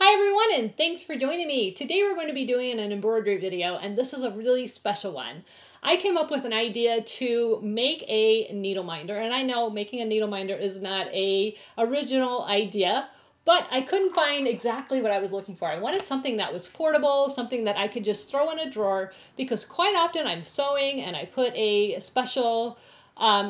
Hi everyone, and thanks for joining me. Today we're going to be doing an embroidery video, and this is a really special one. I came up with an idea to make a needle minder, and I know making a needle minder is not an original idea, but I couldn't find exactly what I was looking for. I wanted something that was portable, something that I could just throw in a drawer, because quite often I'm sewing and I put a special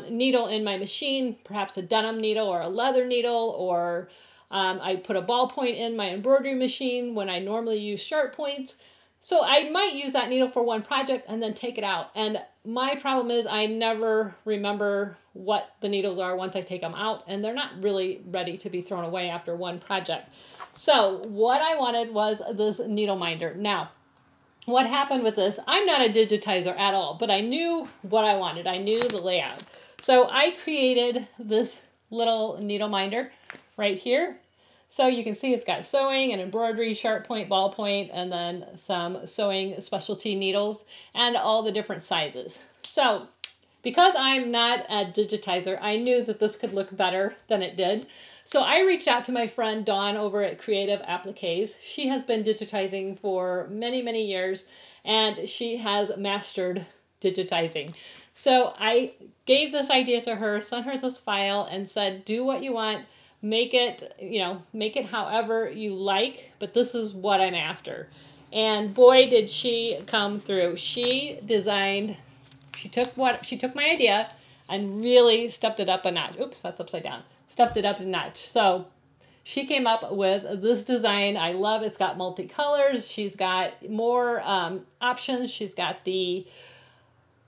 needle in my machine, perhaps a denim needle or a leather needle, or I put a ballpoint in my embroidery machine when I normally use sharp points. So I might use that needle for one project and then take it out. And my problem is I never remember what the needles are once I take them out, and they're not really ready to be thrown away after one project. So what I wanted was this needle minder. Now, what happened with this, I'm not a digitizer at all, but I knew what I wanted. I knew the layout. So I created this little needle minder right here. So you can see it's got sewing and embroidery, sharp point, ballpoint, and then some sewing specialty needles and all the different sizes. So because I'm not a digitizer, I knew that this could look better than it did. So I reached out to my friend Dawn over at Creative Appliques. She has been digitizing for many, many years, and she has mastered digitizing. So I gave this idea to her, sent her this file, and said, do what you want. Make it, make it however you like, but this is what I'm after. And boy, did she come through. She took my idea and really stepped it up a notch. Oops, that's upside down. Stepped it up a notch. So she came up with this design. I love it. It's got multicolors. She's got more options. She's got the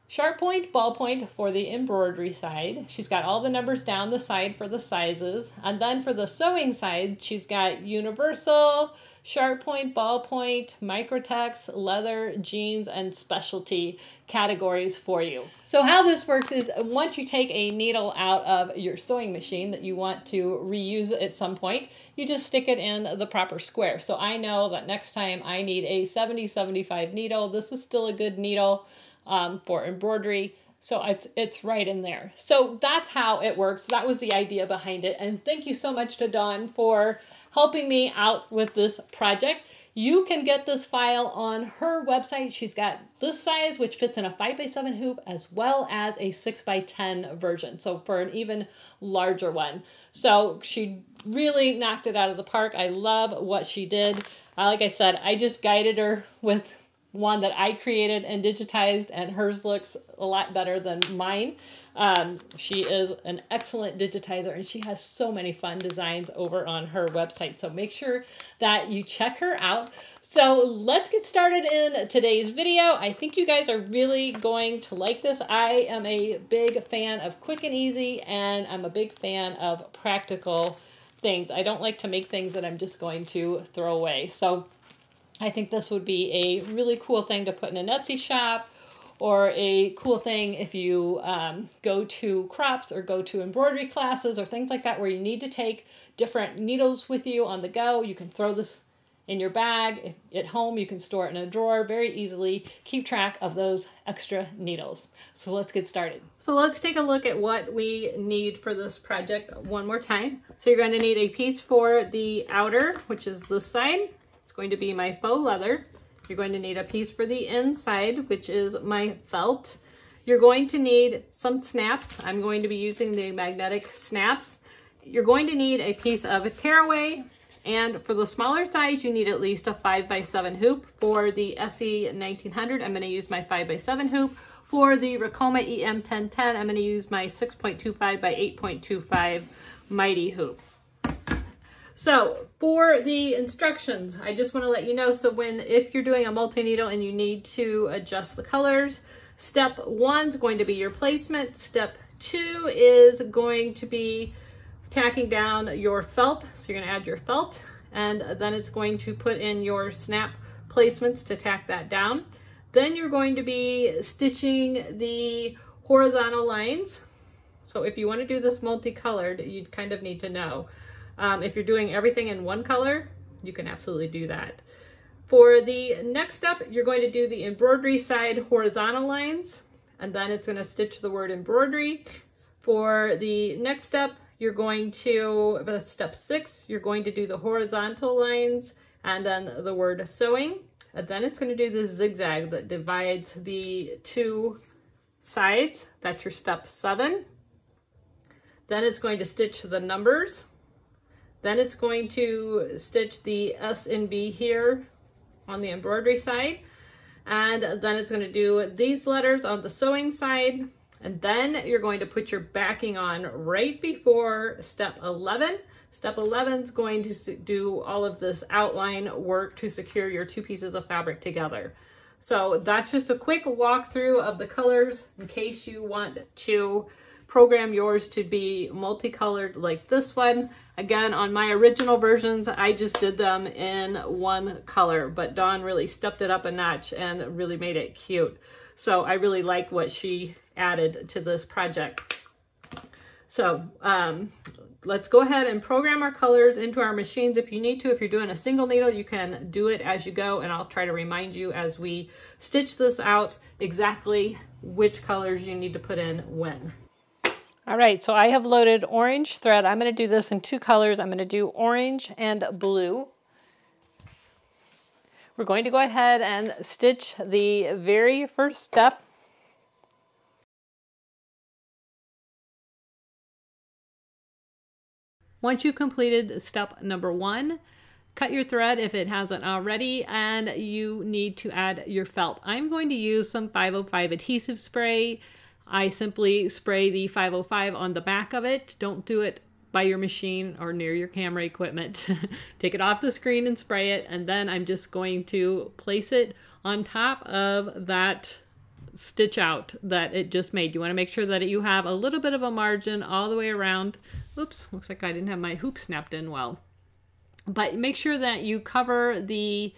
sharp point, ballpoint for the embroidery side. She's got all the numbers down the side for the sizes. And then for the sewing side, she's got universal, sharp point, ballpoint, microtex, leather, jeans, and specialty categories for you. So how this works is once you take a needle out of your sewing machine that you want to reuse at some point, you just stick it in the proper square. So I know that next time I need a 70-75 needle, this is still a good needle for embroidery, so it's right in there. So that's how it works. That was the idea behind it, and thank you so much to Dawn for helping me out with this project. You can get this file on her website. She's got this size, which fits in a 5x7 hoop, as well as a 6x10 version, so for an even larger one. So she really knocked it out of the park. I love what she did. Like I said, I just guided her with one that I created and digitized, and hers looks a lot better than mine. She is an excellent digitizer, and she has so many fun designs over on her website. So make sure that you check her out. So let's get started in today's video. I think you guys are really going to like this. I am a big fan of quick and easy, and I'm a big fan of practical things. I don't like to make things that I'm just going to throw away. So I think this would be a really cool thing to put in an Etsy shop, or a cool thing if you go to crops or go to embroidery classes or things like that where you need to take different needles with you on the go. You can throw this in your bag. At home, you can store it in a drawer very easily. Keep track of those extra needles. So let's get started. So let's take a look at what we need for this project one more time. So you're going to need a piece for the outer, which is this side. It's going to be my faux leather. You're going to need a piece for the inside, which is my felt. You're going to need some snaps. I'm going to be using the magnetic snaps. You're going to need a piece of a tearaway, and for the smaller size, you need at least a 5x7 hoop. For the SE 1900, I'm going to use my 5x7 hoop. For the Ricoma EM 1010, I'm going to use my 6.25 by 8.25 mighty hoop. So for the instructions, I just want to let you know, so if you're doing a multi-needle and you need to adjust the colors, step 1 is going to be your placement. Step 2 is going to be tacking down your felt. So you're going to add your felt, and then it's going to put in your snap placements to tack that down. Then you're going to be stitching the horizontal lines. So if you want to do this multicolored, you kind of need to know. If you're doing everything in one color, you can absolutely do that. For the next step, you're going to do the embroidery side horizontal lines, and then it's going to stitch the word embroidery. For the next step, you're going to, step 6, you're going to do the horizontal lines and then the word sewing. And then it's going to do this zigzag that divides the two sides. That's your step 7. Then it's going to stitch the numbers. Then it's going to stitch the S and B here on the embroidery side. And then it's going to do these letters on the sewing side. And then you're going to put your backing on right before step 11. Step 11 is going to do all of this outline work to secure your two pieces of fabric together. So that's just a quick walkthrough of the colors in case you want to program yours to be multicolored like this one. Again, on my original versions, I just did them in one color, but Dawn really stepped it up a notch and really made it cute. So I really like what she added to this project. So let's go ahead and program our colors into our machines if you need to. If you're doing a single needle, you can do it as you go, and I'll try to remind you as we stitch this out exactly which colors you need to put in when. All right, so I have loaded orange thread. I'm going to do this in 2 colors. I'm going to do orange and blue. We're going to go ahead and stitch the very first step. Once you've completed step number 1, cut your thread if it hasn't already, and you need to add your felt. I'm going to use some 505 adhesive spray. I simply spray the 505 on the back of it. Don't do it by your machine or near your camera equipment. Take it off the screen and spray it, and then I'm just going to place it on top of that stitch out that it just made. You want to make sure that you have a little bit of a margin all the way around. Oops, looks like I didn't have my hoop snapped in well. But make sure that you cover the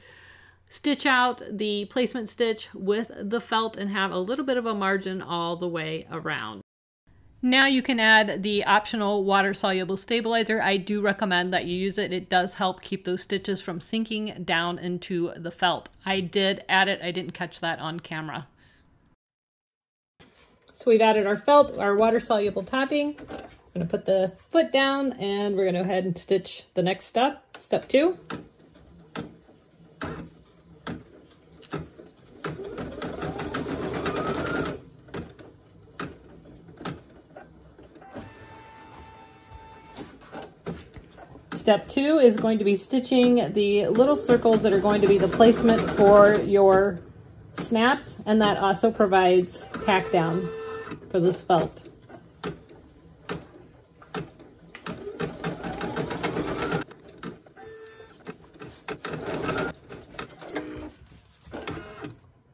stitch out, the placement stitch, with the felt and have a little bit of a margin all the way around. Now you can add the optional water-soluble stabilizer. I do recommend that you use it. It does help keep those stitches from sinking down into the felt. I did add it. I didn't catch that on camera. So we've added our felt, our water-soluble topping. I'm going to put the foot down, and we're going to go ahead and stitch the next step, step 2. Step 2 is going to be stitching the little circles that are going to be the placement for your snaps, and that also provides tack down for this felt.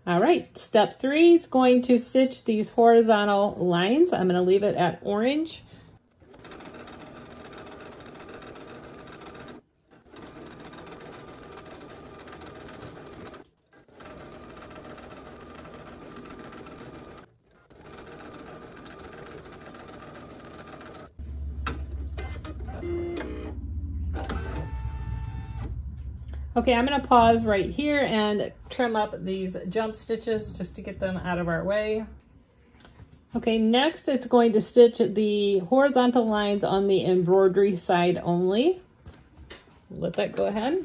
All right, step 3 is going to stitch these horizontal lines. I'm going to leave it at orange. Okay, I'm going to pause right here and trim up these jump stitches just to get them out of our way. Okay, next it's going to stitch the horizontal lines on the embroidery side only. Let that go ahead.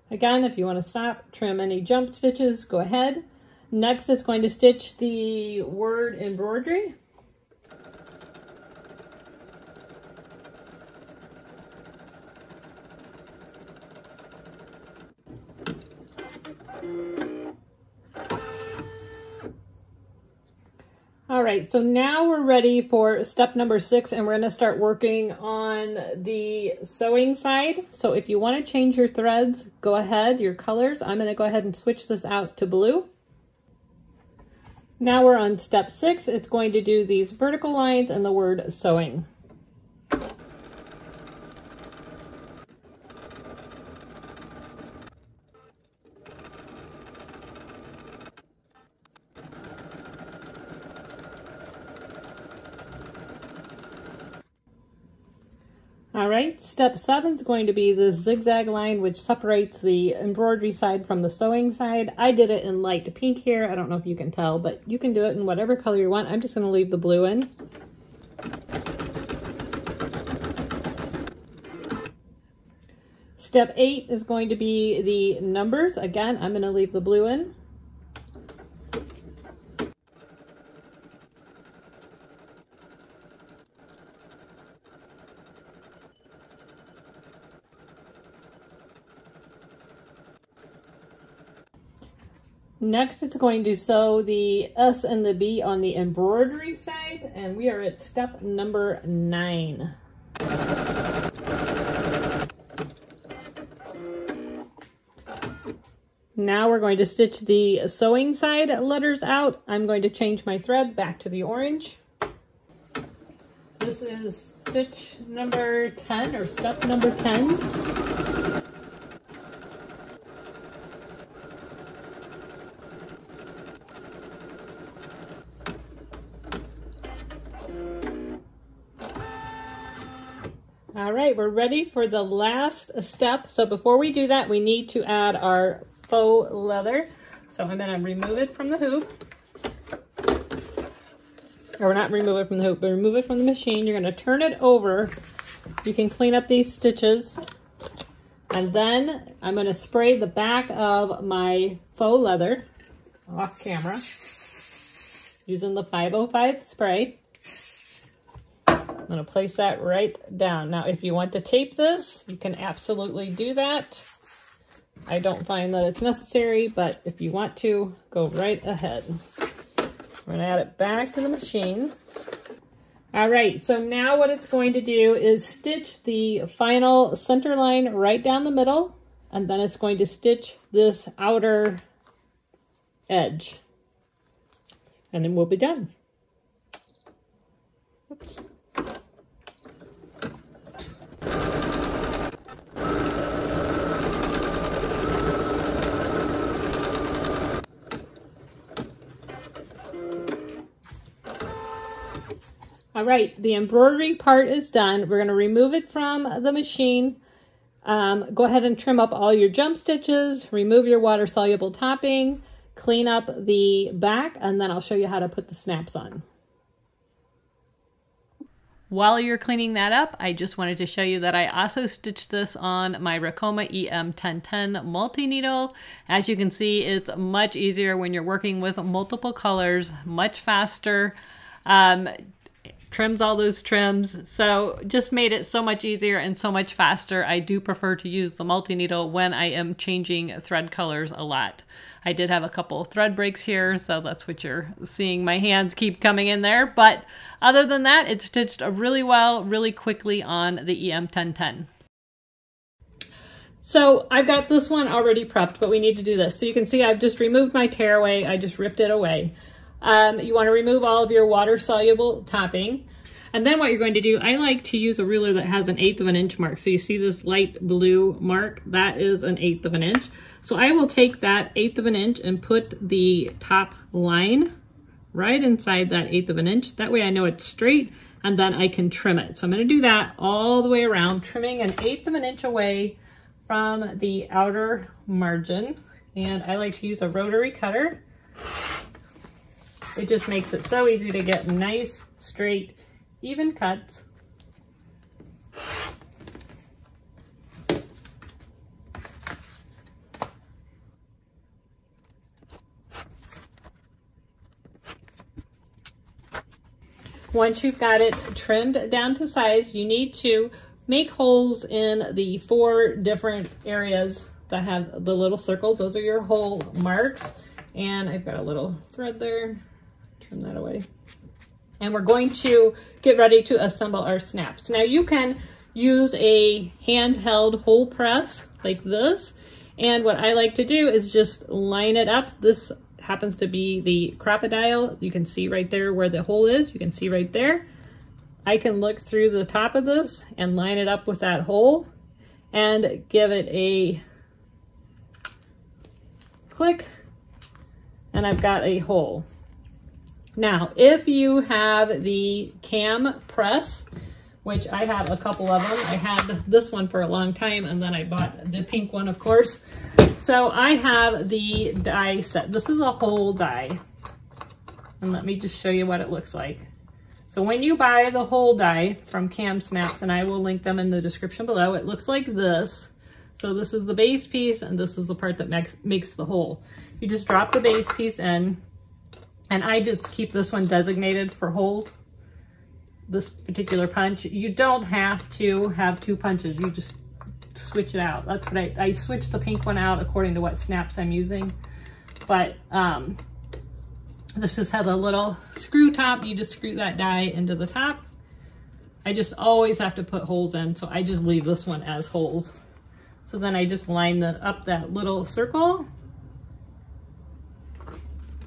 Again, if you want to stop, trim any jump stitches, go ahead. Next, it's going to stitch the word embroidery. All right, so now we're ready for step number 6, and we're going to start working on the sewing side. So if you want to change your threads, go ahead, your colors. I'm going to go ahead and switch this out to blue. Now we're on step 6. It's going to do these vertical lines and the word sewing. All right, step 7 is going to be the zigzag line, which separates the embroidery side from the sewing side. I did it in light pink here. I don't know if you can tell, but you can do it in whatever color you want. I'm just going to leave the blue in. Step 8 is going to be the numbers. Again, I'm going to leave the blue in. Next, it's going to sew the S and the B on the embroidery side, and we are at step number 9. Now we're going to stitch the sewing side letters out. I'm going to change my thread back to the orange. This is stitch number 10, or step number 10. All right, we're ready for the last step. So before we do that, we need to add our faux leather. So I'm going to remove it from the hoop. Or not remove it from the hoop, but remove it from the machine. You're going to turn it over. You can clean up these stitches. And then I'm going to spray the back of my faux leather off camera using the 505 spray. I'm going to place that right down. Now, if you want to tape this, you can absolutely do that. I don't find that it's necessary, but if you want to, go right ahead. We're going to add it back to the machine. All right, so now what it's going to do is stitch the final center line right down the middle, and then it's going to stitch this outer edge. And then we'll be done. Oops. All right, the embroidery part is done. We're going to remove it from the machine. Go ahead and trim up all your jump stitches, remove your water-soluble topping, clean up the back, and then I'll show you how to put the snaps on. While you're cleaning that up, I just wanted to show you that I also stitched this on my Racoma EM1010 multi-needle. As you can see, it's much easier when you're working with multiple colors, much faster. Trims all those trims, so just made it so much easier and so much faster. I do prefer to use the multi-needle when I am changing thread colors a lot. I did have a couple thread breaks here, so that's what you're seeing. My hands keep coming in there, but other than that, it stitched really well, really quickly on the EM1010. So I've got this one already prepped, but we need to do this. So you can see I've just removed my tearaway. I just ripped it away. You want to remove all of your water-soluble topping. And then what you're going to do, I like to use a ruler that has an 1/8 of an inch mark. So you see this light blue mark? That is an 1/8 of an inch. So I will take that 1/8 of an inch and put the top line right inside that 1/8 of an inch. That way I know it's straight, and then I can trim it. So I'm going to do that all the way around, trimming an 1/8 of an inch away from the outer margin. And I like to use a rotary cutter. It just makes it so easy to get nice, straight, even cuts. Once you've got it trimmed down to size, you need to make holes in the 4 different areas that have the little circles. Those are your hole marks. And I've got a little thread there. Trim that away. And we're going to get ready to assemble our snaps. Now you can use a handheld hole press like this. And what I like to do is just line it up. This happens to be the crocodile. You can see right there where the hole is. You can see right there. I can look through the top of this and line it up with that hole and give it a click. And I've got a hole. Now, if you have the cam press, which I have a couple of them. I had this one for a long time, and then I bought the pink one, of course. So I have the die set. This is a whole die. And let me just show you what it looks like. So when you buy the whole die from Cam Snaps, and I will link them in the description below, it looks like this. So this is the base piece, and this is the part that makes the hole. You just drop the base piece in, and I just keep this one designated for holes. This particular punch, you don't have to have 2 punches, you just switch it out. That's what I switch the pink one out according to what snaps I'm using. But this just has a little screw top. You just screw that die into the top. I just always have to put holes in, so I just leave this one as holes. So then I just line up that little circle,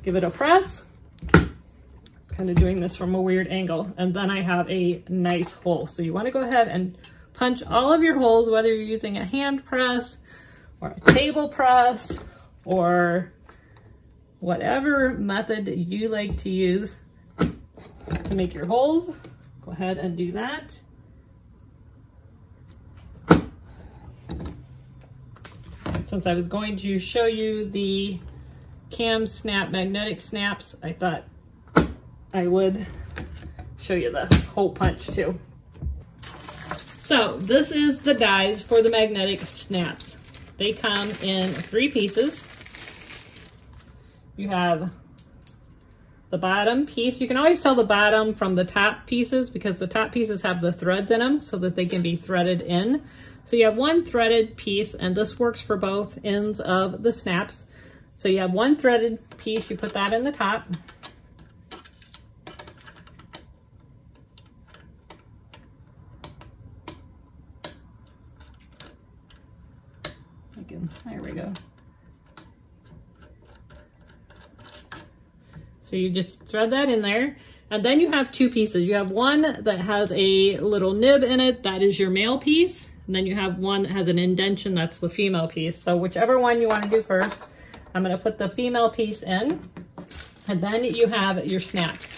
give it a press, kind of doing this from a weird angle, and then I have a nice hole. So you want to go ahead and punch all of your holes, whether you're using a hand press or a table press or whatever method you like to use to make your holes. Go ahead and do that. Since I was going to show you the Cam Snap magnetic snaps, I thought I would show you the hole punch too. So this is the dies for the magnetic snaps. They come in 3 pieces. You have the bottom piece. You can always tell the bottom from the top pieces because the top pieces have the threads in them so that they can be threaded in. So you have 1 threaded piece, and this works for both ends of the snaps. So you have 1 threaded piece, you put that in the top. There we go. So you just thread that in there, and then you have 2 pieces. You have one that has a little nib in it, that is your male piece, and then you have one that has an indentation, that's the female piece. So whichever one you want to do first, I'm going to put the female piece in, and then you have your snaps.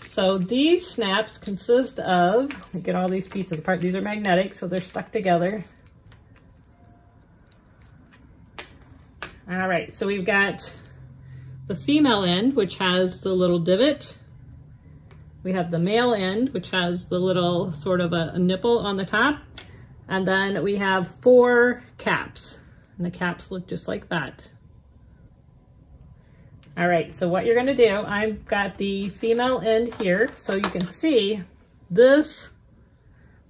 So these snaps consist of, get all these pieces apart, these are magnetic, so they're stuck together. All right, so we've got the female end, which has the little divot. We have the male end, which has the little sort of a nipple on the top. And then we have 4 caps, and the caps look just like that. All right, so what you're gonna do, I've got the female end here, so you can see this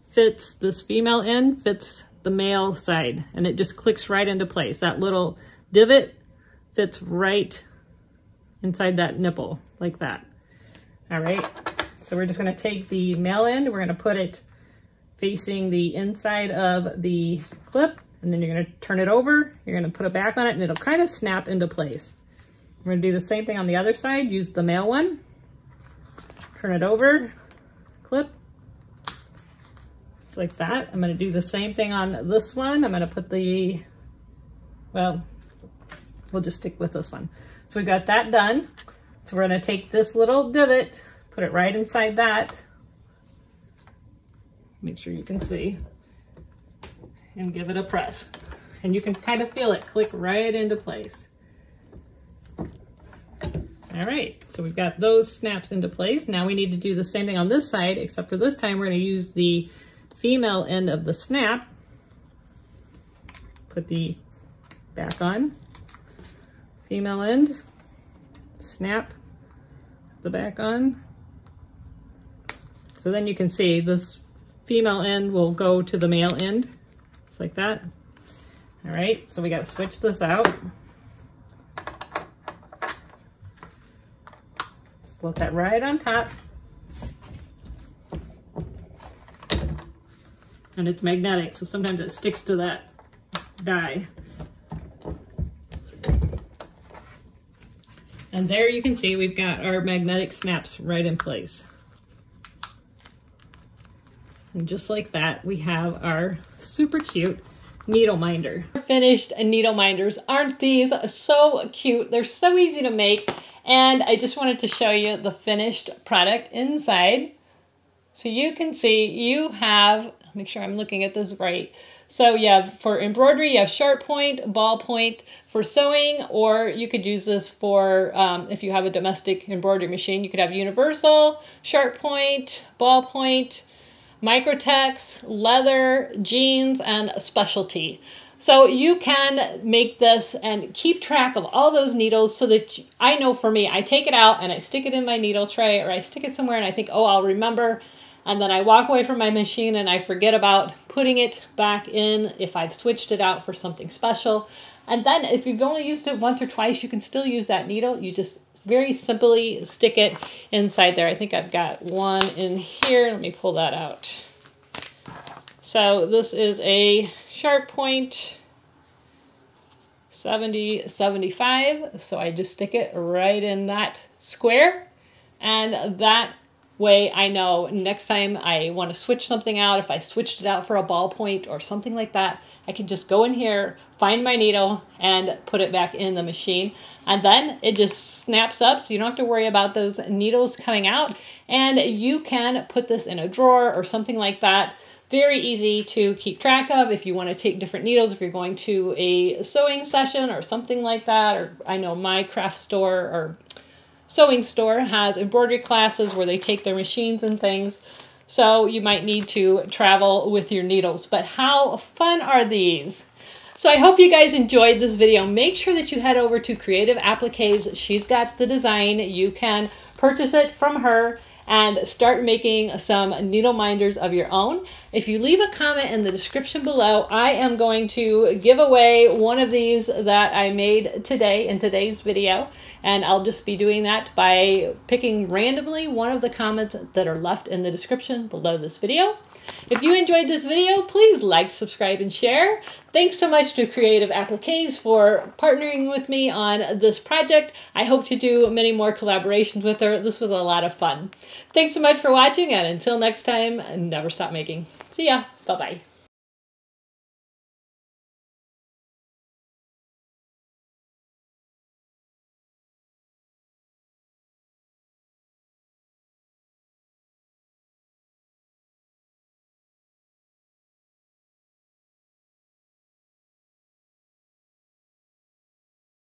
fits, this female end fits the male side, and it just clicks right into place. That little divot fits right inside that nipple, like that. All right, so we're just gonna take the male end, we're gonna put it facing the inside of the clip, and then you're gonna turn it over, you're gonna put it back on it, and it'll kind of snap into place. We're gonna do the same thing on the other side, use the male one, turn it over, clip, just like that. I'm gonna do the same thing on this one. I'm gonna put the, well, we'll just stick with this one. So we've got that done. So we're gonna take this little divot, put it right inside that. Make sure you can see, and give it a press. And you can kind of feel it click right into place. All right, so we've got those snaps into place. Now we need to do the same thing on this side, except for this time we're gonna use the female end of the snap. Put the back on, female end, snap the back on. So then you can see this female end will go to the male end, just like that. All right, so we got to switch this out. Just let that right on top. And it's magnetic, so sometimes it sticks to that die. And there you can see we've got our magnetic snaps right in place. And just like that, we have our super cute needle minder. Finished needle minders. Aren't these so cute? They're so easy to make. And I just wanted to show you the finished product inside. So you can see you have, make sure I'm looking at this right. So you have, for embroidery, you have sharp point, ball point for sewing, or you could use this for, if you have a domestic embroidery machine, you could have universal, sharp point, ball point, microtex, leather, jeans, and specialty. So you can make this and keep track of all those needles so that I know for me, I take it out and I stick it in my needle tray, or I stick it somewhere and I think, oh, I'll remember. And then I walk away from my machine and I forget about putting it back in if I've switched it out for something special. And then if you've only used it once or twice, you can still use that needle. You just very simply stick it inside there. I think I've got one in here. Let me pull that out. So this is a sharp point 70-75. So I just stick it right in that square, and that way I know next time I want to switch something out, if I switched it out for a ball point or something like that, I can just go in here, find my needle, and put it back in the machine. And then it just snaps up, so you don't have to worry about those needles coming out. And you can put this in a drawer or something like that. Very easy to keep track of if you want to take different needles, if you're going to a sewing session or something like that. Or I know my craft store or sewing store has embroidery classes where they take their machines and things. So you might need to travel with your needles. But how fun are these? So I hope you guys enjoyed this video. Make sure that you head over to Creative Appliques. She's got the design. You can purchase it from her and start making some needle minders of your own. If you leave a comment in the description below, I am going to give away one of these that I made today in today's video. And I'll just be doing that by picking randomly one of the comments that are left in the description below this video. If you enjoyed this video, please like, subscribe, and share. Thanks so much to Creative Appliques for partnering with me on this project. I hope to do many more collaborations with her. This was a lot of fun. Thanks so much for watching, and until next time, never stop making. See ya. Bye-bye.